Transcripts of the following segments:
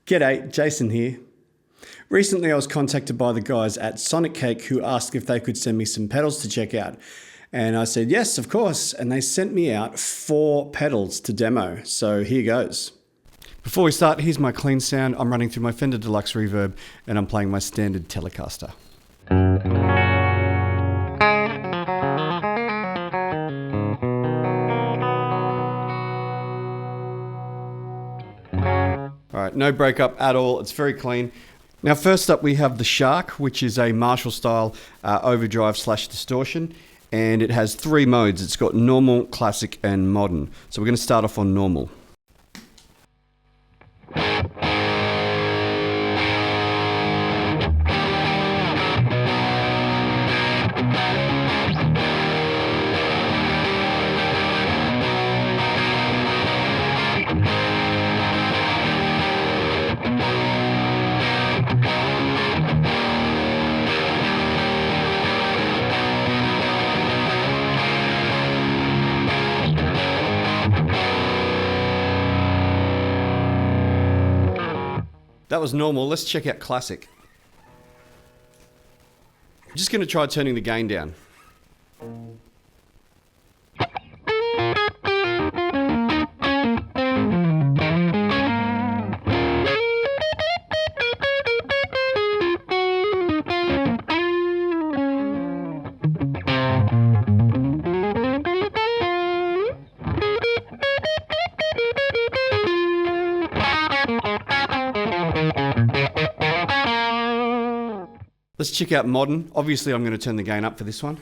G'day, Jason here. Recently I was contacted by the guys at Sonicake who asked if they could send me some pedals to check out. And I said, yes, of course. And they sent me out 4 pedals to demo. So here goes. Before we start, here's my clean sound. I'm running through my Fender Deluxe Reverb and I'm playing my standard Telecaster. All right, no breakup at all. It's very clean. Now, first up, we have the Shark, which is a Marshall style overdrive / distortion. And it has 3 modes. It's got normal, classic, and modern. So we're going to start off on normal. That was normal. Let's check out classic. I'm just going to try turning the gain down. Let's check out modern. Obviously, I'm going to turn the gain up for this one.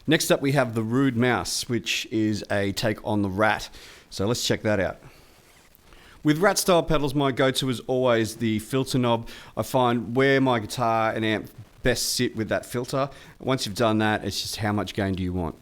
Next up we have the Rude Mouse, which is a take on the Rat. So let's check that out. With Rat style pedals, my go-to is always the filter knob. I find where my guitar and amp best sit with that filter. Once you've done that, it's just how much gain do you want.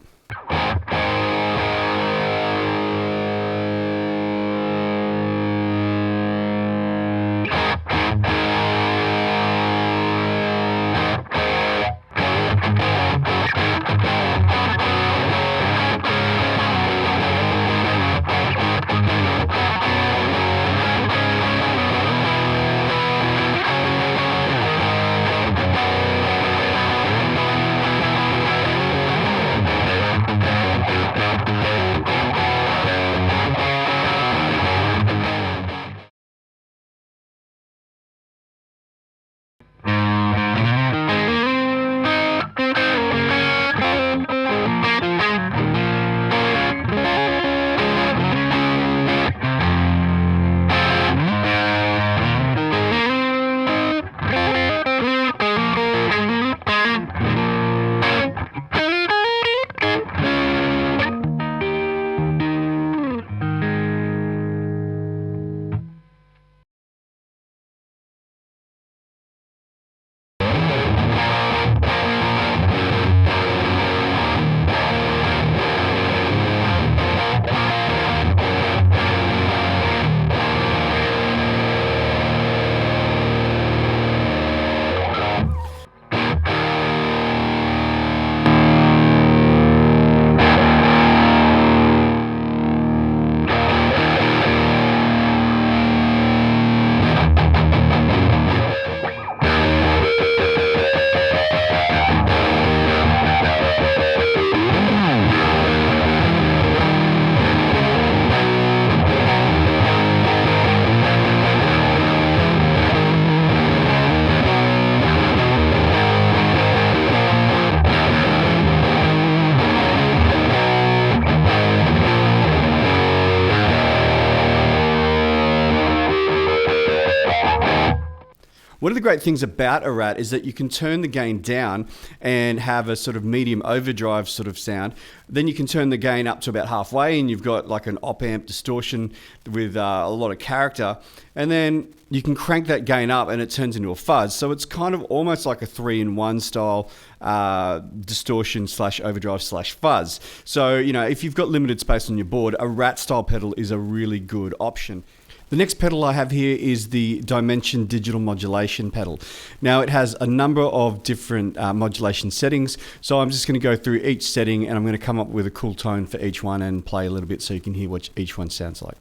One of the great things about a Rat is that you can turn the gain down and have a sort of medium overdrive sort of sound. Then you can turn the gain up to about halfway and you've got like an op-amp distortion with a lot of character. And then you can crank that gain up and it turns into a fuzz. So it's kind of almost like a 3-in-1 style distortion / overdrive / fuzz. So, you know, if you've got limited space on your board, a Rat style pedal is a really good option. The next pedal I have here is the Dimension Digital Modulation pedal. Now it has a number of different modulation settings, so I'm just going to go through each setting and I'm going to come up with a cool tone for each one and play a little bit so you can hear what each one sounds like.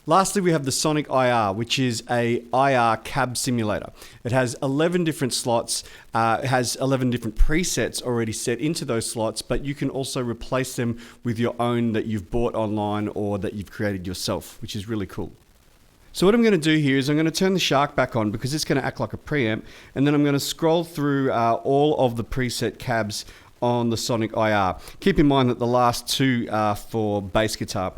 Lastly, we have the Sonic IR, which is a IR cab simulator. It has 11 different slots, it has 11 different presets already set into those slots, but you can also replace them with your own that you've bought online or that you've created yourself, which is really cool. So what I'm going to do here is I'm going to turn the Shark back on because it's going to act like a preamp, and then I'm going to scroll through all of the preset cabs on the Sonic IR. Keep in mind that the last two are for bass guitar.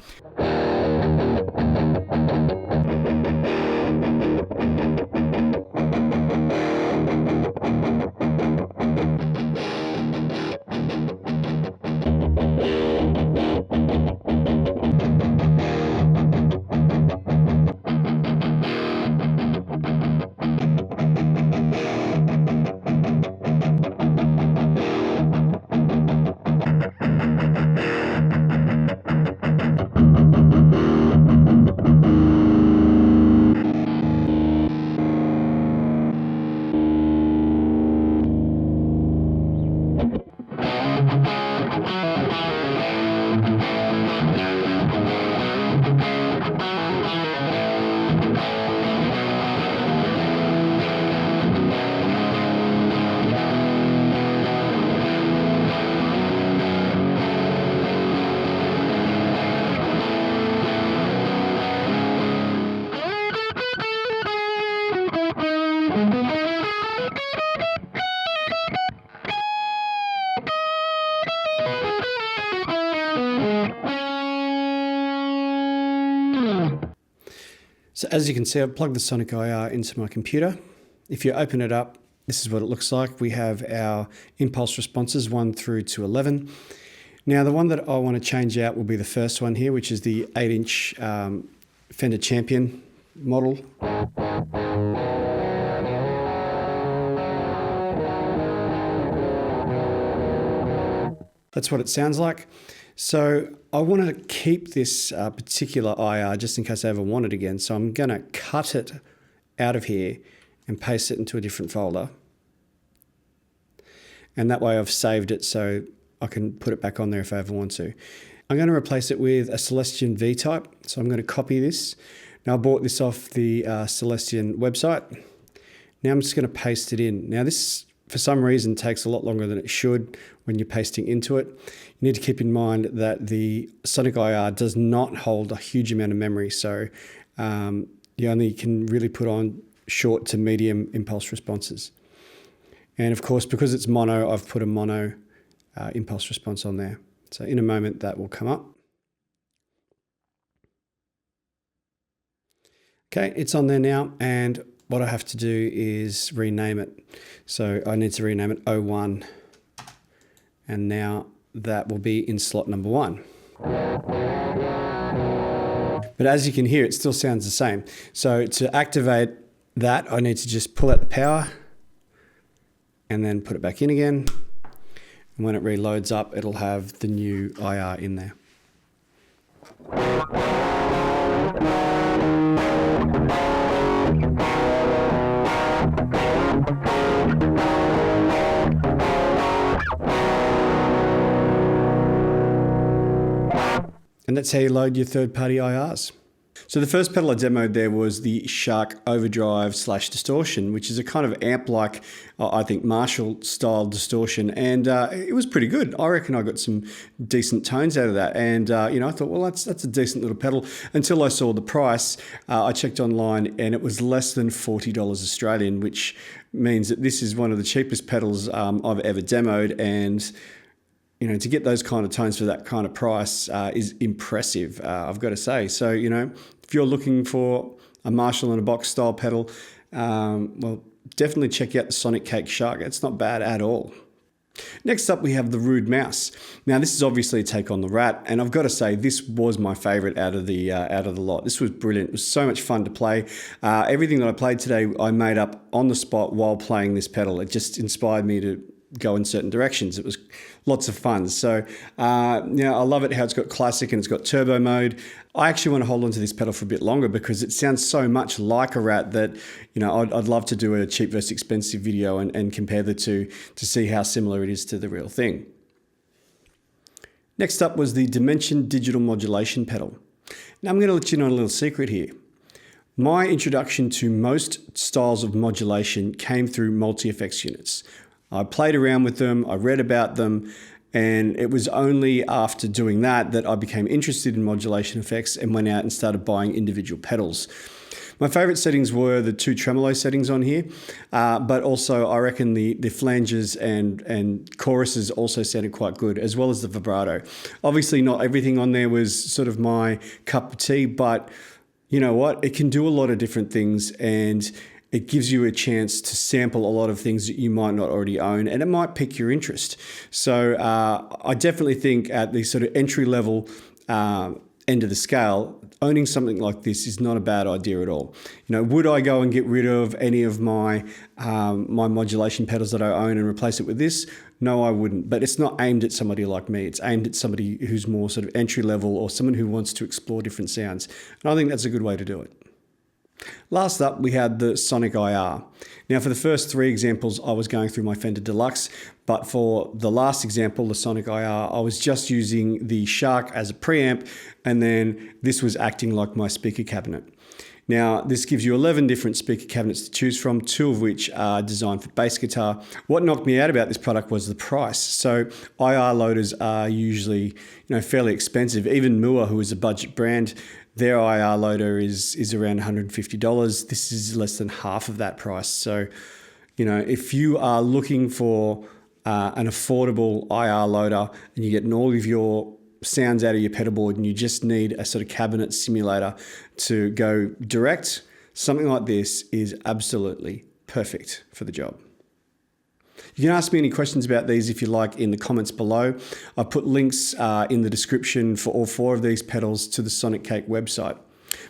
So as you can see, I've plugged the Sonic IR into my computer. If you open it up, this is what it looks like. We have our impulse responses 1 through to 11. Now the one that I want to change out will be the first one here, which is the 8-inch Fender Champion model. That's what it sounds like. So I want to keep this particular IR just in case I ever want it again. So I'm going to cut it out of here and paste it into a different folder. And that way I've saved it so I can put it back on there if I ever want to. I'm going to replace it with a Celestion V-Type. So I'm going to copy this. Now I bought this off the Celestion website. Now I'm just going to paste it in. Now this, for some reason, takes a lot longer than it should when you're pasting into it. You need to keep in mind that the Sonic IR does not hold a huge amount of memory. So you only can really put on short to medium impulse responses. And of course, because it's mono, I've put a mono impulse response on there. So in a moment that will come up. Okay, it's on there now, and what I have to do is rename it. So I need to rename it 01, and now that will be in slot number 1. But as you can hear, it still sounds the same. So to activate that, I need to just pull out the power and then put it back in again. And when it reloads up, it'll have the new IR in there. And that's how you load your third-party IRs. So the first pedal I demoed there was the Shark overdrive / distortion, which is a kind of amp-like, I think, Marshall-style distortion, and it was pretty good. I reckon I got some decent tones out of that, and you know, I thought, well, that's a decent little pedal. Until I saw the price, I checked online, and it was less than $40 Australian, which means that this is one of the cheapest pedals I've ever demoed, and you know, to get those kind of tones for that kind of price is impressive, I've got to say. So, you know, if you're looking for a Marshall in a box style pedal, well, definitely check out the Sonicake Shark. It's not bad at all. Next up, we have the Rude Mouse. Now, this is obviously a take on the Rat, and I've got to say, this was my favorite out of the lot. This was brilliant. It was so much fun to play. Everything that I played today, I made up on the spot while playing this pedal. It just inspired me to go in certain directions. It was lots of fun. So, you know, I love it how it's got classic and it's got turbo mode. I actually want to hold on to this pedal for a bit longer because it sounds so much like a Rat that, you know, I'd love to do a cheap versus expensive video and compare the two to see how similar it is to the real thing. Next up was the Dimension digital modulation pedal. Now I'm going to let you know a little secret here. My introduction to most styles of modulation came through multi-effects units. I played around with them, I read about them, and it was only after doing that I became interested in modulation effects and went out and started buying individual pedals. My favorite settings were the 2 tremolo settings on here, but also I reckon the flanges and choruses also sounded quite good, as well as the vibrato. Obviously not everything on there was sort of my cup of tea, but you know what? It can do a lot of different things, and it gives you a chance to sample a lot of things that you might not already own, and it might pique your interest. So I definitely think at the sort of entry-level end of the scale, owning something like this is not a bad idea at all. You know, would I go and get rid of any of my my modulation pedals that I own and replace it with this? No, I wouldn't. But it's not aimed at somebody like me. It's aimed at somebody who's more sort of entry-level or someone who wants to explore different sounds. And I think that's a good way to do it. Last up, we had the Sonic IR. Now, for the first 3 examples, I was going through my Fender Deluxe, but for the last example, the Sonic IR, I was just using the Shark as a preamp, and then this was acting like my speaker cabinet. Now, this gives you 11 different speaker cabinets to choose from, 2 of which are designed for bass guitar. What knocked me out about this product was the price. So IR loaders are usually, you know, fairly expensive. Even Mua, who is a budget brand, their IR loader is around $150. This is less than half of that price. So, you know, if you are looking for an affordable IR loader and you're getting all of your sounds out of your pedal board and you just need a sort of cabinet simulator to go direct, something like this is absolutely perfect for the job. You can ask me any questions about these if you like in the comments below. I've put links in the description for all 4 of these pedals to the Sonicake website.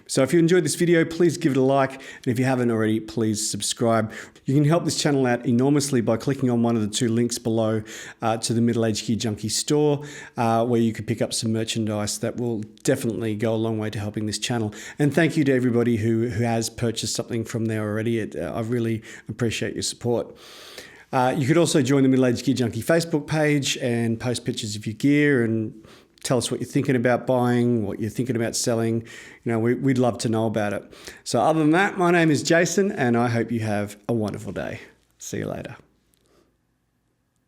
So if you enjoyed this video, please give it a like. And if you haven't already, please subscribe. You can help this channel out enormously by clicking on one of the 2 links below to the Middle Age Gear Junkie store, where you could pick up some merchandise that will definitely go a long way to helping this channel. And thank you to everybody who has purchased something from there already. I really appreciate your support. You could also join the Middle Age Gear Junkie Facebook page and post pictures of your gear and tell us what you're thinking about buying, what you're thinking about selling. You know, we'd love to know about it. So other than that, my name is Jason, and I hope you have a wonderful day. See you later.